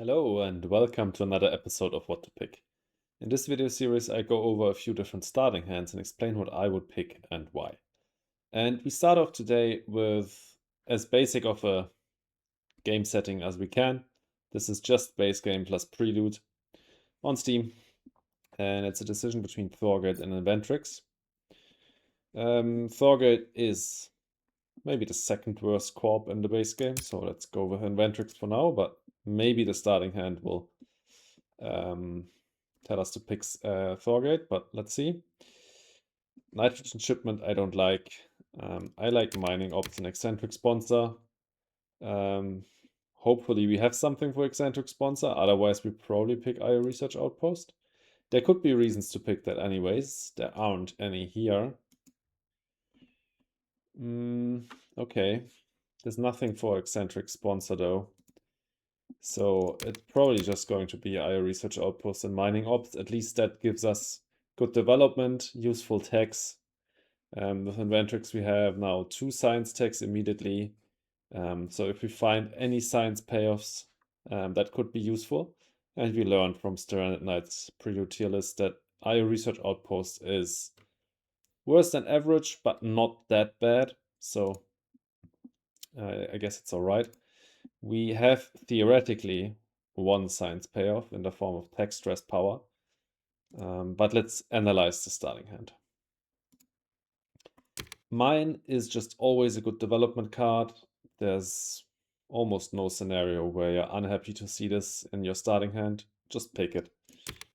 Hello and welcome to another episode of What to Pick. In this video series I go over a few different starting hands and explain what I would pick and why. And we start off today with as basic of a game setting as we can. This is just base game plus prelude on Steam, and it's a decision between Thorgate and Inventrix. Thorgate is maybe the second worst corp in the base game, so let's go with Inventrix for now, but maybe the starting hand will tell us to pick Thorgate, but let's see. Nitrogen shipment I don't like. I like mining ops and eccentric sponsor. Hopefully we have something for eccentric sponsor, otherwise we probably pick IO research outpost. There could be reasons to pick that anyways. There aren't any here. Okay. There's nothing for eccentric sponsor though. So it's probably just going to be IO research outpost and mining ops. At least that gives us good development, useful techs. With Inventrix we have now 2 science techs immediately. So if we find any science payoffs, that could be useful. And we learned from Stranded Knight's prelude tier list that IO research outpost is worse than average, but not that bad. So I guess it's alright. We have theoretically 1 science payoff in the form of tech stress power. But let's analyze the starting hand. Mine is just always a good development card. There's almost no scenario where you're unhappy to see this in your starting hand. Just pick it.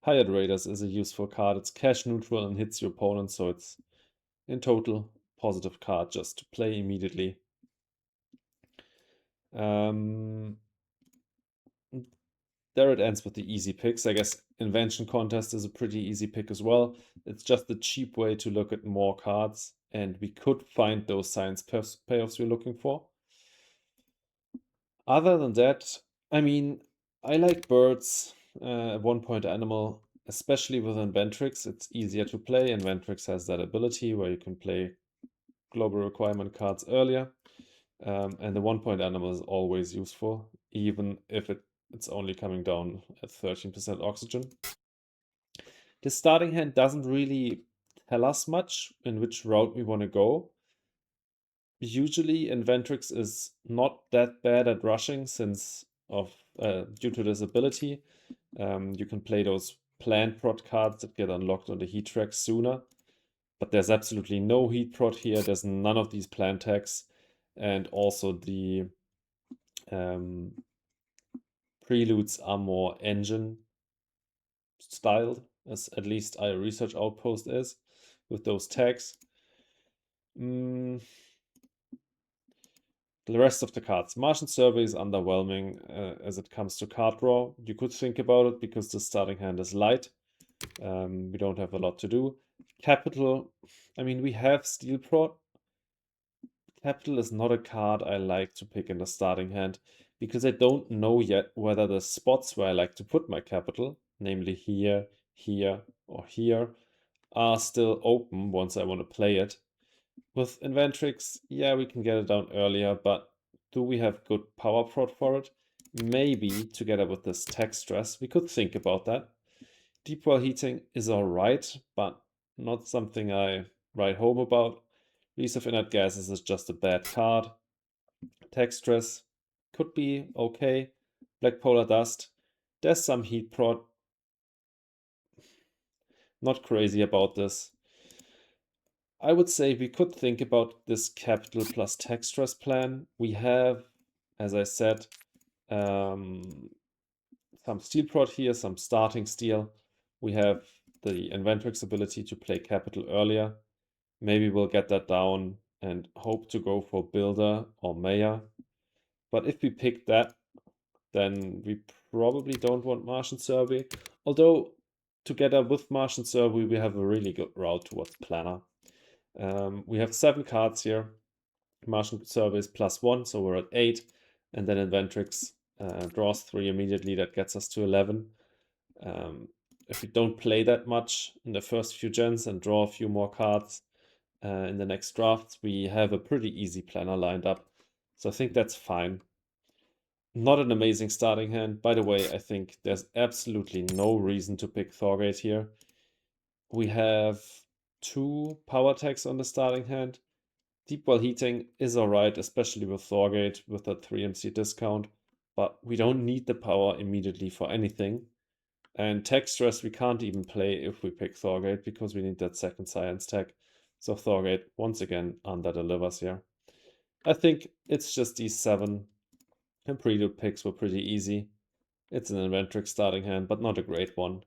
Hired Raiders is a useful card. It's cash neutral and hits your opponent, so it's in total positive card just to play immediately. There it ends with the easy picks. I guess Invention Contest is a pretty easy pick as well. It's just a cheap way to look at more cards, and we could find those science payoffs we're looking for. Other than that, I mean, I like birds, 1-point animal, especially with Inventrix. It's easier to play. Inventrix has that ability where you can play global requirement cards earlier. And the 1-point animal is always useful, even if it's only coming down at 13% oxygen. The starting hand doesn't really tell us much in which route we want to go. Usually Inventrix is not that bad at rushing since due to this ability. You can play those planned prot cards that get unlocked on the heat track sooner. But there's absolutely no heat prot here. There's none of these planned tags. And also the preludes are more engine styled, as at least IO research outpost is, with those tags. The rest of the cards. Martian Survey is underwhelming as it comes to card draw. You could think about it because the starting hand is light. We don't have a lot to do. Capital, I mean, we have Steel Prot. Capital is not a card I like to pick in the starting hand because I don't know yet whether the spots where I like to put my capital, namely here, here, or here, are still open once I want to play it. With Inventrix, yeah, we can get it down earlier, but do we have good power prot for it? Maybe, together with this tech stress, we could think about that. Deep well heating is alright, but not something I write home about. Release of inert gases is just a bad card. Tech stress could be okay. Black polar dust, there's some heat prot. Not crazy about this. I would say we could think about this capital plus tech stress plan. We have, as I said, some steel prot here, some starting steel. We have the Inventrix ability to play capital earlier. Maybe we'll get that down and hope to go for builder or mayor. But if we pick that, then we probably don't want Martian Survey. Although, together with Martian Survey, we have a really good route towards Planner. We have 7 cards here. Martian Survey is +1, so we're at 8. And then Inventrix draws 3 immediately. That gets us to 11. If we don't play that much in the first few gens and draw a few more cards in the next drafts, we have a pretty easy planner lined up. So I think that's fine. Not an amazing starting hand. By the way, I think there's absolutely no reason to pick Thorgate here. We have 2 power attacks on the starting hand. Deep Well Heating is alright, especially with Thorgate with that 3 MC discount, but we don't need the power immediately for anything. And Tech Stress we can't even play if we pick Thorgate because we need that second Science Tech. So Thorgate, once again, under-delivers here. I think it's just these 7. And prelude picks were pretty easy. It's an Inventrix starting hand, but not a great one.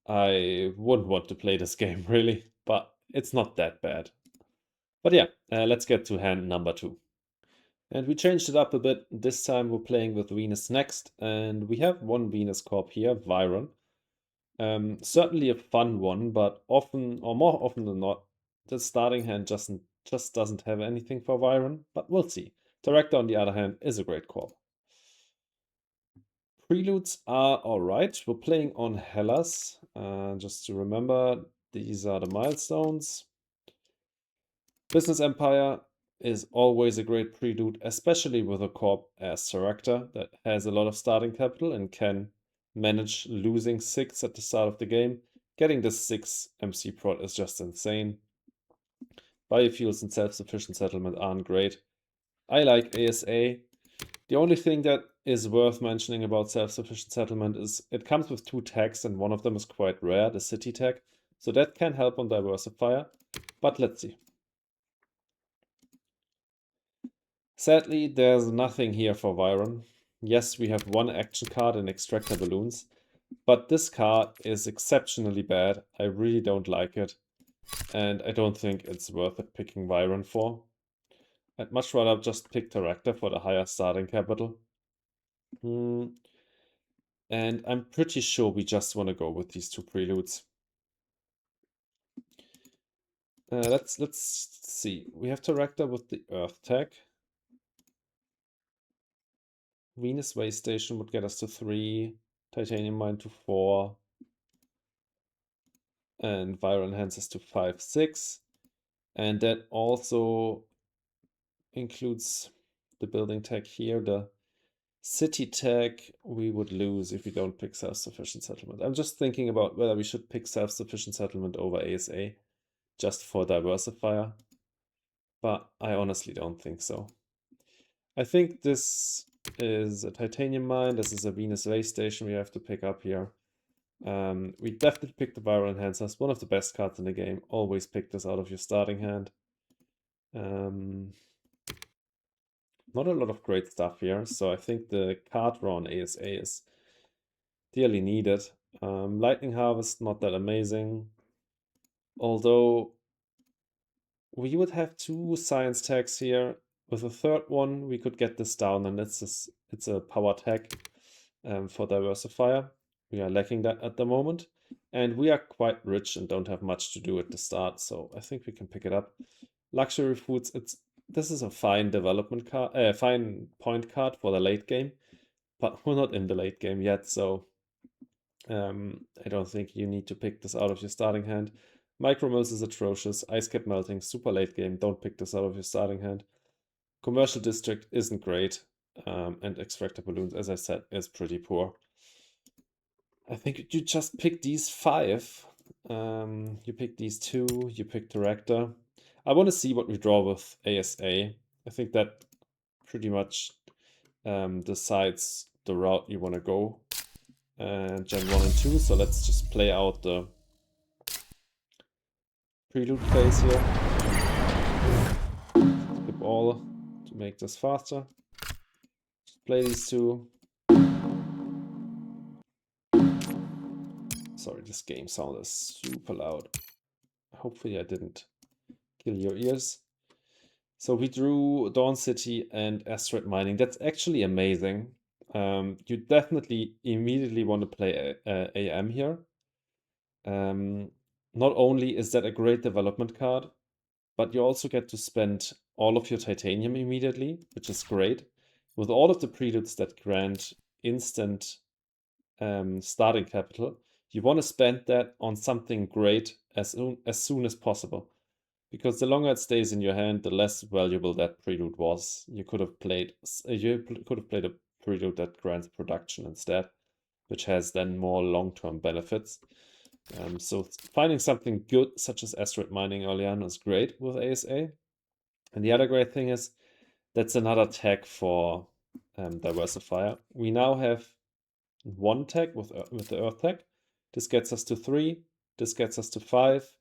I wouldn't want to play this game, really, but it's not that bad. But yeah, let's get to hand number 2. And we changed it up a bit. This time we're playing with Venus next, and we have one Venus Corp here, Viron. Certainly a fun one, but often, or more often than not, the starting hand just doesn't have anything for Viron, but we'll see. Teractor, on the other hand, is a great corp. Preludes are alright. We're playing on Hellas. Just to remember, these are the milestones. Business Empire is always a great prelude, especially with a corp as Teractor that has a lot of starting capital and can manage losing 6 at the start of the game. Getting this 6 MC prod is just insane. Biofuels and self-sufficient settlement aren't great. I like ASA. The only thing that is worth mentioning about self-sufficient settlement is it comes with 2 tags and one of them is quite rare, the city tag. So that can help on diversifier, but let's see. Sadly, there's nothing here for Viron. Yes, we have 1 action card in Extractor Balloons, but this card is exceptionally bad. I really don't like it, and I don't think it's worth it picking Viron for. I'd much rather just pick Teractor for the higher starting capital. And I'm pretty sure we just want to go with these 2 preludes. Let's see. We have Teractor with the Earth tag. Venus Way Station would get us to 3, Titanium Mine to 4, and Viron hands us to 5, 6. And that also includes the building tag here. The city tag we would lose if we don't pick self-sufficient settlement. I'm just thinking about whether we should pick self-sufficient settlement over ASA just for diversifier, but I honestly don't think so. I think this is a Titanium Mine. This is a Venus Way Station we have to pick up here. We definitely pick the Viral Enhancers, one of the best cards in the game. Always pick this out of your starting hand. Not a lot of great stuff here, so I think the card draw on ASA is dearly needed. Lightning Harvest, not that amazing. Although we would have 2 science tags here. With a 3rd one, we could get this down, and it's a power tag for diversifier. We are lacking that at the moment, and we are quite rich and don't have much to do at the start, so I think we can pick it up. Luxury Foods, this is a fine development card, fine point card for the late game, but we're not in the late game yet, so I don't think you need to pick this out of your starting hand. Micro Mills is atrocious. Ice Cap Melting, super late game. Don't pick this out of your starting hand. Commercial District isn't great. And Extractor Balloons, as I said, is pretty poor. I think you just pick these 5. You pick these 2. You pick Teractor. I want to see what we draw with ASA. I think that pretty much decides the route you want to go. Gen 1 and 2, so let's just play out the prelude phase here. Skip all to make this faster. Just play these 2. Sorry, this game sound is super loud. Hopefully I didn't kill your ears. So we drew Dawn City and Asteroid Mining. That's actually amazing. You definitely immediately want to play AM here. Not only is that a great development card, but you also get to spend all of your titanium immediately, which is great. With all of the preludes that grant instant starting capital, you want to spend that on something great as soon as possible. Because the longer it stays in your hand, the less valuable that prelude was. You could have played a prelude that grants production instead, which has then more long-term benefits. So finding something good, such as asteroid mining early on, is great with ASA. And the other great thing is that's another tag for diversifier. We now have one tag with the Earth tag. This gets us to 3, this gets us to 5,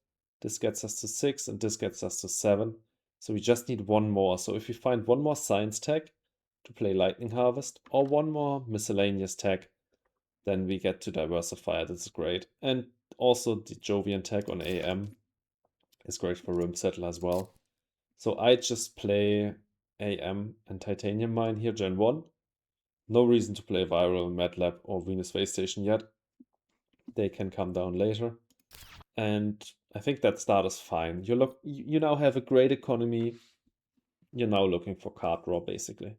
this gets us to 6, and this gets us to 7. So we just need one more. So if we find one more science tag to play Lightning Harvest, or one more miscellaneous tag, then we get to diversifier. That's great. And also the Jovian tag on AM is great for Rim Settler as well. So I just play AM and Titanium Mine here, Gen 1. No reason to play Viral, MATLAB, or Venus Space Station yet. They can come down later. And I think that start is fine. You now have a great economy. You're now looking for card draw, basically.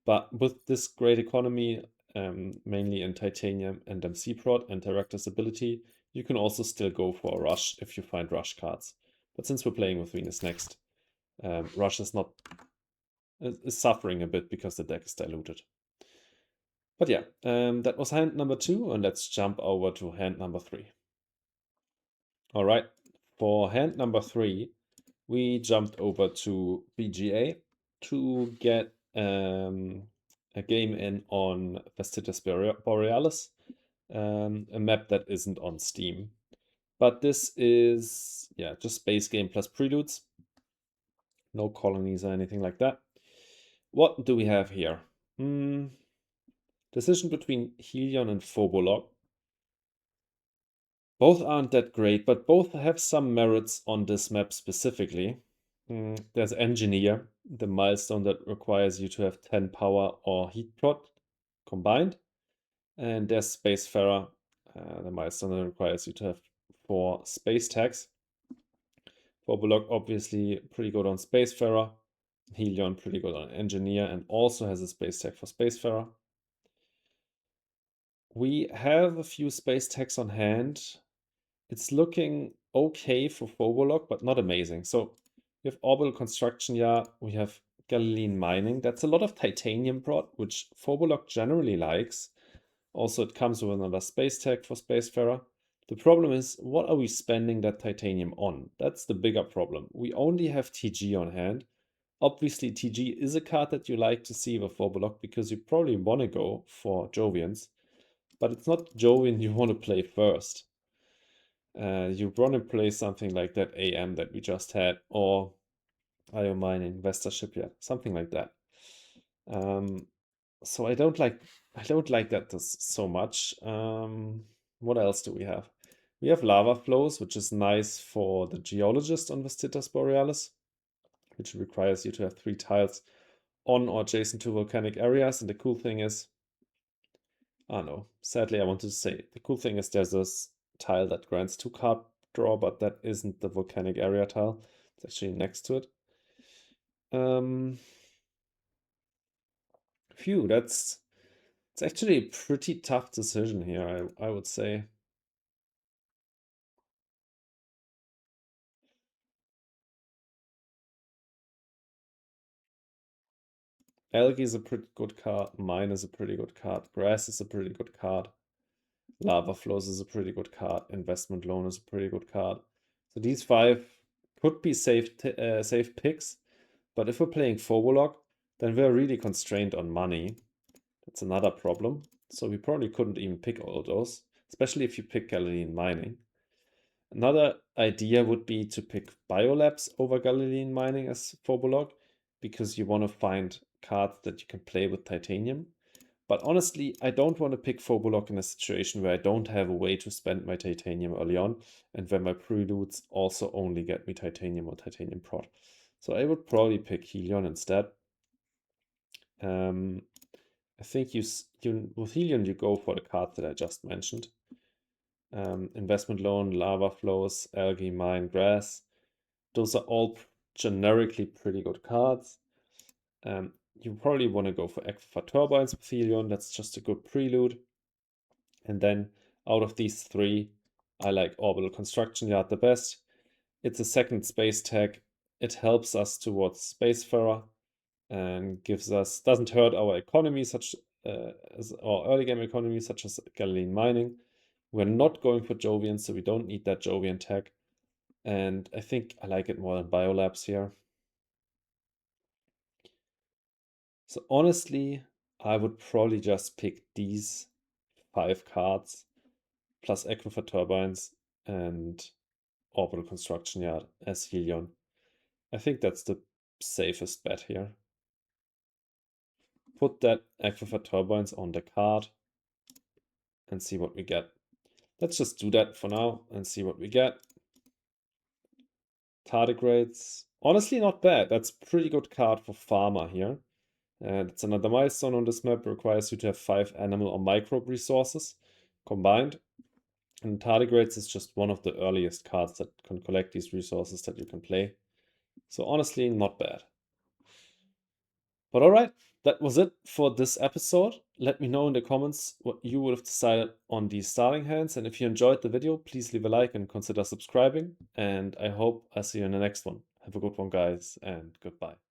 But with this great economy, mainly in Titanium and MC Prod and Teractor's ability, you can also still go for a Rush if you find Rush cards. But since we're playing with Venus next, Rush is suffering a bit because the deck is diluted. But yeah, that was hand number 2, and let's jump over to hand number 3. All right, for hand number 3, we jumped over to BGA to get a game in on Vestitus Borealis, a map that isn't on Steam. But this is, yeah, just base game plus preludes. No colonies or anything like that. What do we have here? Decision between Helion and Phobolog. Both aren't that great, but both have some merits on this map specifically. There's Engineer, the milestone that requires you to have 10 power or heat prod combined. And there's Spacefarer, the milestone that requires you to have 4 space tags. Phobolog obviously pretty good on Spacefarer. Helion pretty good on Engineer and also has a space tag for Spacefarer. We have a few space tags on hand. It's looking okay for Phobolog, but not amazing. So we have Orbital Construction, yeah. We have Galilean Mining. That's a lot of Titanium prod, which Phobolog generally likes. Also, it comes with another space tag for Spacefarer. The problem is, what are we spending that Titanium on? That's the bigger problem. We only have TG on hand. Obviously, TG is a card that you like to see with Phobolog because you probably want to go for Jovians. But it's not Jovian you want to play first. You want to play something like that AM that we just had, or IO Mining, Vestas Shipyard, something like that. So I don't like that this so much. What else do we have? We have Lava Flows, which is nice for the Geologist on Vestitus Borealis, which requires you to have 3 tiles on or adjacent to volcanic areas. And the cool thing is, no, sadly I wanted to say, the cool thing is there's this tile that grants 2 card draw, but that isn't the volcanic area tile. It's actually next to it. Phew, it's actually a pretty tough decision here, I would say. Algae is a pretty good card. Mine is a pretty good card. Grass is a pretty good card. Lava Flows is a pretty good card. Investment Loan is a pretty good card. So these 5 could be safe picks. But if we're playing Phobolog, then we're really constrained on money. That's another problem. So we probably couldn't even pick all of those, especially if you pick Galilean Mining. Another idea would be to pick Biolabs over Galilean Mining as Phobolog, because you want to find cards that you can play with Titanium. But honestly, I don't want to pick Phobolog in a situation where I don't have a way to spend my Titanium early on, and where my preludes also only get me Titanium or Titanium Prod. So I would probably pick Helion instead. I think with Helion you go for the cards that I just mentioned. Investment Loan, Lava Flows, Algae, Mine, Grass. Those are all generically pretty good cards. You probably want to go for Aquifer Turbines with Helion. That's just a good prelude. And then out of these 3, I like Orbital Construction Yard the best. It's a second space tag. It helps us towards Spacefarer and doesn't hurt our economy as our early game economy, such as Galilean mining. We're not going for Jovian, so we don't need that Jovian tag. And I think I like it more than Biolabs here. So honestly, I would probably just pick these 5 cards plus Aquifer Turbines and Orbital Construction Yard as Helion. I think that's the safest bet here. Put that Aquifer Turbines on the card and see what we get. Let's just do that for now and see what we get. Tardigrades. Honestly, not bad. That's a pretty good card for Farmer here. And it's another milestone on this map. It requires you to have 5 animal or microbe resources combined. And Tardigrades is just one of the earliest cards that can collect these resources that you can play. So honestly, not bad. But alright, that was it for this episode. Let me know in the comments what you would have decided on these starting hands. And if you enjoyed the video, please leave a like and consider subscribing. And I hope I see you in the next one. Have a good one, guys, and goodbye.